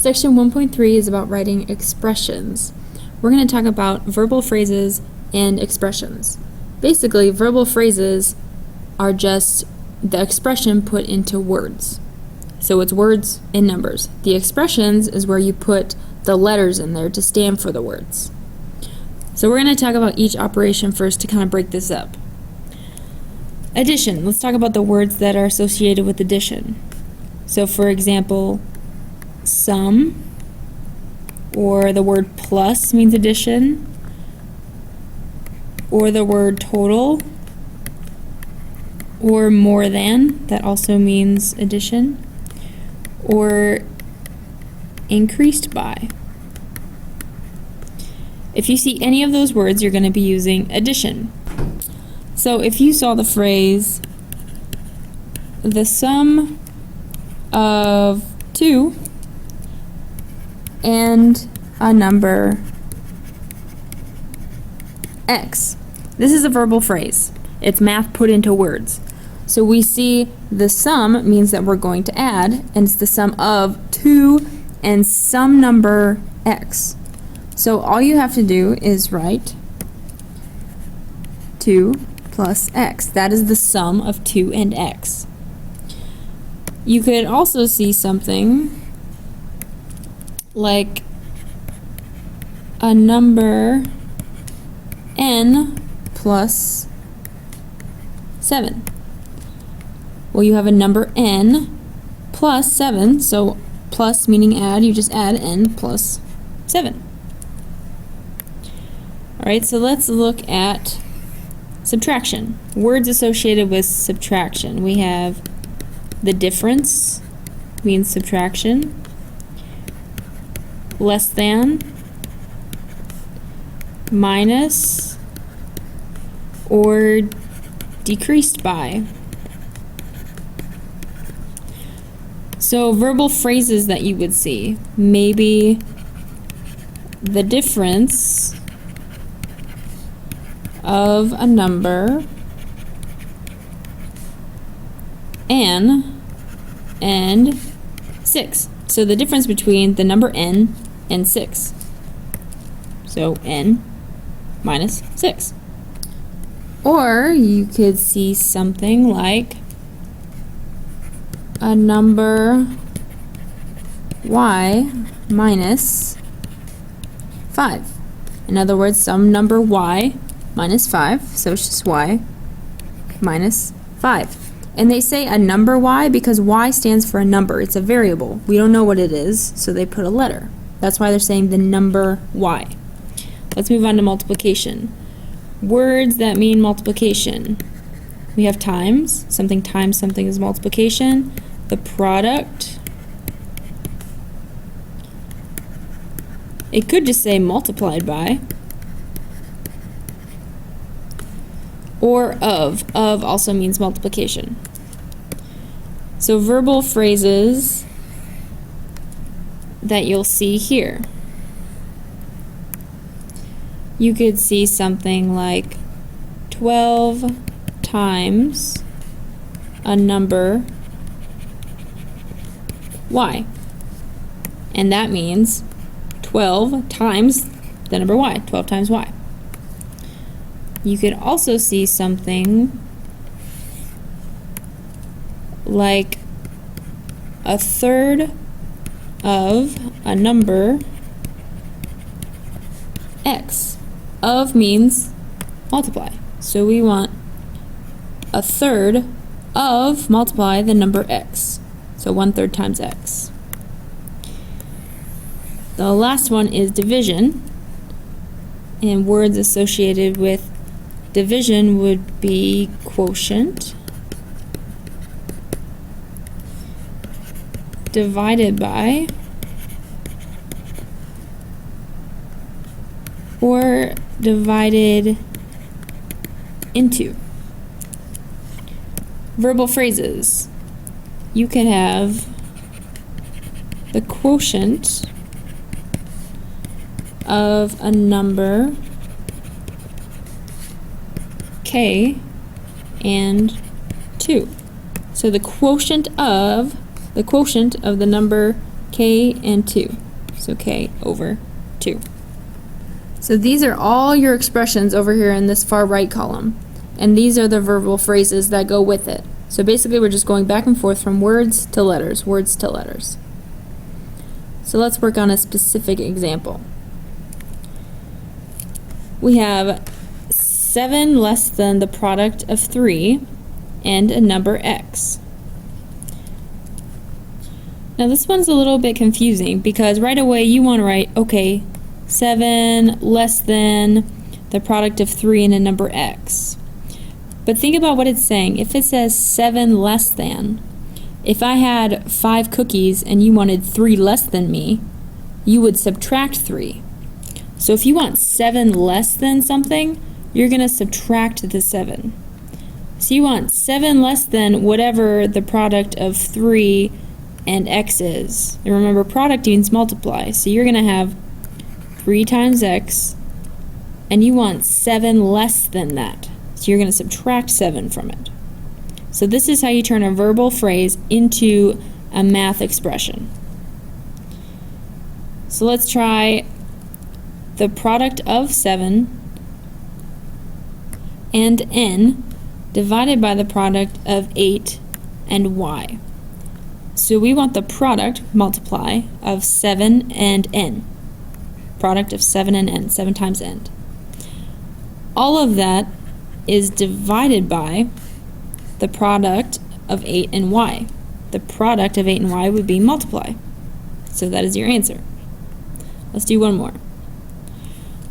Section 1.3 is about writing expressions. We're going to talk about verbal phrases and expressions. Basically, verbal phrases are just the expression put into words. So it's words and numbers. The expressions is where you put the letters in there to stand for the words. So we're going to talk about each operation first to kind of break this up. Addition. Let's talk about the words that are associated with addition. So for example, sum, or the word plus means addition, or the word total, or more than, that also means addition, or increased by. If you see any of those words, you're going to be using addition. So if you saw the phrase, the sum of 2 and a number x. This is a verbal phrase. It's math put into words. So we see the sum means that we're going to add, and it's the sum of 2 and some number x. So all you have to do is write 2 plus x. That is the sum of 2 and x. You could also see something like a number n plus 7. Well, you have a number n plus 7, so plus meaning add, you just add n plus 7. Alright, so let's look at subtraction. Words associated with subtraction. We have the difference, means subtraction, less than, minus, or decreased by. So verbal phrases that you would see, maybe the difference of a number n and 6. So the difference between the number n and 6. So n minus 6. Or you could see something like a number y minus 5. In other words, some number y minus 5, so it's just y minus 5. And they say a number y because y stands for a number. It's a variable. We don't know what it is, so they put a letter. That's why they're saying the number y. Let's move on to multiplication. Words that mean multiplication. We have times. Something times something is multiplication. The product. It could just say multiplied by. Or of. Of also means multiplication. So verbal phrases that you'll see here. You could see something like 12 times a number y. And that means 12 times the number y, 12 times y. You could also see something like a third of a number x. Of means multiply. So we want a third of multiply the number x. So 1/3 times x. The last one is division. And words associated with division would be quotient, divided by, or divided into. Verbal phrases. You can have the quotient of a number k and 2. So the quotient of the number k and 2. So k over 2. So these are all your expressions over here in this far right column. And these are the verbal phrases that go with it. So basically we're just going back and forth from words to letters, words to letters. So let's work on a specific example. We have 7 less than the product of 3 and a number x. Now this one's a little bit confusing because right away you want to write, okay, 7 less than the product of 3 and a number x. But think about what it's saying. If it says 7 less than, if I had 5 cookies and you wanted 3 less than me, you would subtract 3. So if you want 7 less than something, you're going to subtract the 7. So you want 7 less than whatever the product of 3 and x is. And remember, product means multiply. So you're going to have 3 times x, and you want 7 less than that. So you're going to subtract 7 from it. So this is how you turn a verbal phrase into a math expression. So let's try the product of 7 and n divided by the product of 8 and y. So we want the product, multiply, of 7 and n. Product of 7 and n, 7 times n. All of that is divided by the product of 8 and y. The product of 8 and y would be multiply. So that is your answer. Let's do one more.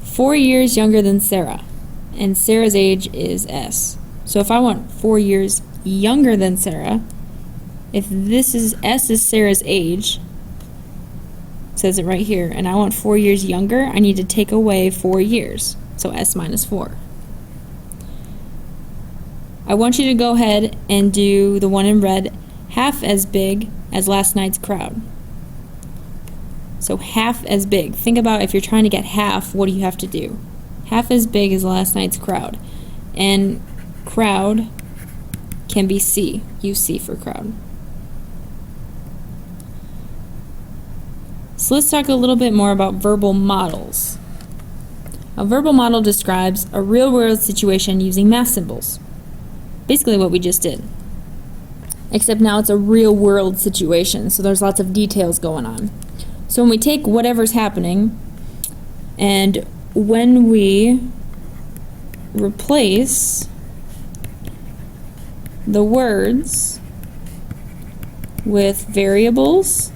4 years younger than Sarah, and Sarah's age is S. So if I want 4 years younger than Sarah, if this is S is Sarah's age, it says it right here, and I want 4 years younger, I need to take away 4 years. So S minus 4. I want you to go ahead and do the one in red, half as big as last night's crowd. So half as big. Think about if you're trying to get half, what do you have to do? Half as big as last night's crowd. And crowd can be C. Use C for crowd. So let's talk a little bit more about verbal models. A verbal model describes a real-world situation using math symbols. Basically what we just did. Except now it's a real-world situation, so there's lots of details going on. So when we take whatever's happening, and when we replace the words with variables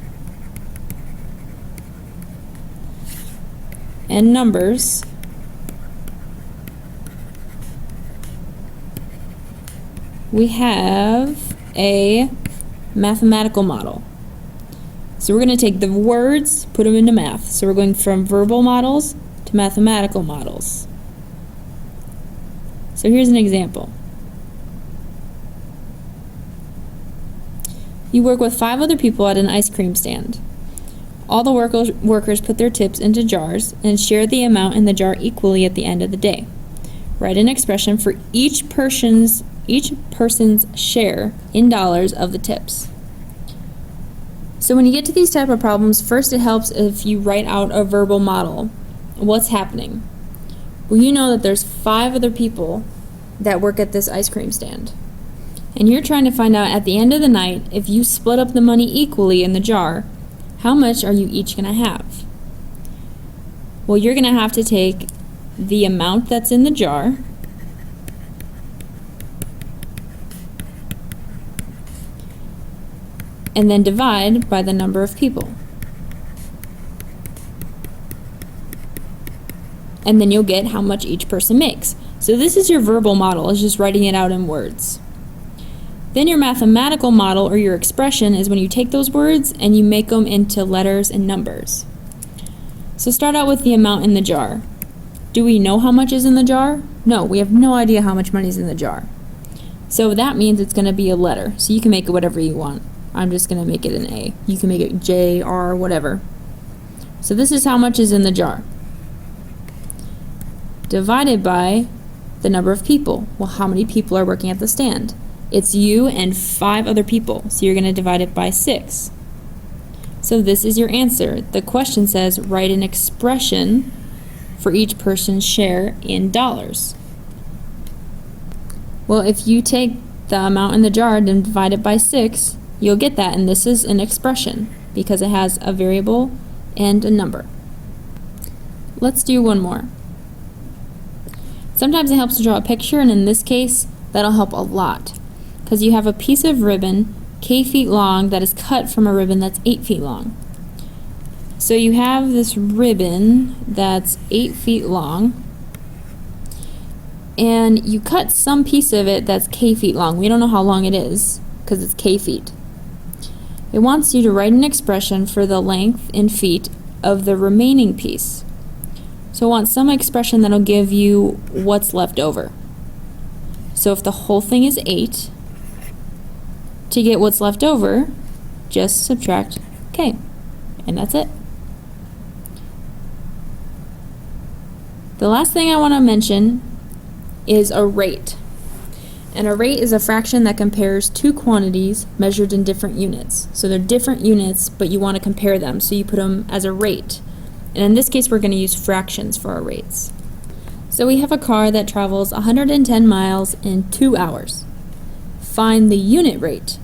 and numbers, we have a mathematical model. So we're going to take the words, put them into math. So we're going from verbal models to mathematical models. So here's an example. You work with 5 other people at an ice cream stand. All the workers put their tips into jars and share the amount in the jar equally at the end of the day. Write an expression for each person's share in dollars of the tips. So when you get to these type of problems, first it helps if you write out a verbal model. What's happening? Well, you know that there's 5 other people that work at this ice cream stand. And you're trying to find out at the end of the night, if you split up the money equally in the jar, how much are you each going to have? Well, you're going to have to take the amount that's in the jar and then divide by the number of people. And then you'll get how much each person makes. So this is your verbal model, it's just writing it out in words. Then your mathematical model or your expression is when you take those words and you make them into letters and numbers. So start out with the amount in the jar. Do we know how much is in the jar? No, we have no idea how much money is in the jar. So that means it's going to be a letter. So you can make it whatever you want. I'm just going to make it an A. You can make it J, R, whatever. So this is how much is in the jar. Divided by the number of people. Well, how many people are working at the stand? It's you and 5 other people. So you're going to divide it by 6. So this is your answer. The question says, write an expression for each person's share in dollars. Well, if you take the amount in the jar and divide it by 6, you'll get that, and this is an expression because it has a variable and a number. Let's do one more. Sometimes it helps to draw a picture, and in this case, that'll help a lot because you have a piece of ribbon k feet long that is cut from a ribbon that's 8 feet long. So you have this ribbon that's 8 feet long, and you cut some piece of it that's k feet long. We don't know how long it is because it's k feet. It wants you to write an expression for the length in feet of the remaining piece. So it wants some expression that'll give you what's left over. So if the whole thing is 8, to get what's left over, just subtract k, and that's it. The last thing I want to mention is a rate. And a rate is a fraction that compares two quantities measured in different units. So they're different units, but you want to compare them, so you put them as a rate. And in this case, we're going to use fractions for our rates. So we have a car that travels 110 miles in 2 hours. Find the unit rate.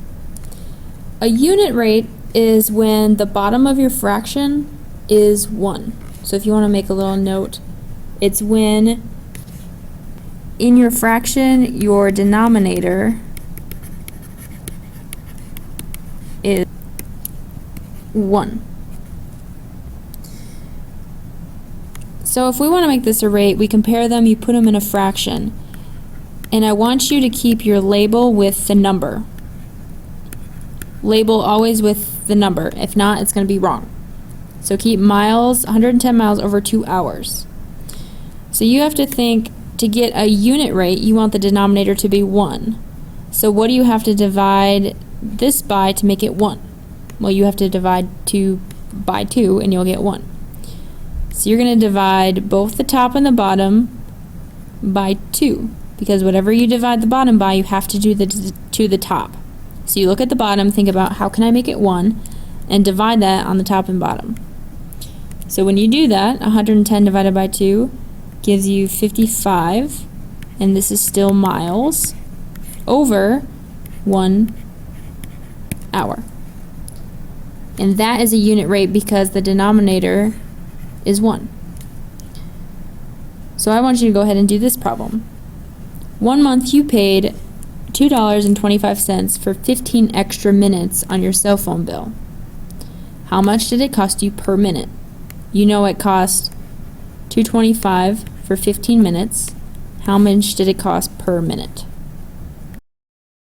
A unit rate is when the bottom of your fraction is 1. So if you want to make a little note, it's when in your fraction your denominator is 1. So if we want to make this a rate, we compare them, you put them in a fraction. And I want you to keep your label with the number. Label always with the number. If not, it's going to be wrong. So keep miles, 110 miles over 2 hours. So you have to think, to get a unit rate, you want the denominator to be 1. So what do you have to divide this by to make it 1? Well, you have to divide 2 by 2 and you'll get 1. So you're going to divide both the top and the bottom by 2, because whatever you divide the bottom by, you have to do to the top. So you look at the bottom, think about how can I make it 1, and divide that on the top and bottom. So when you do that, 110 divided by 2 gives you 55, and this is still miles, over 1 hour. And that is a unit rate because the denominator is 1. So I want you to go ahead and do this problem. 1 month you paid $2.25 for 15 extra minutes on your cell phone bill. How much did it cost you per minute? You know it cost $2.25 for 15 minutes. How much did it cost per minute?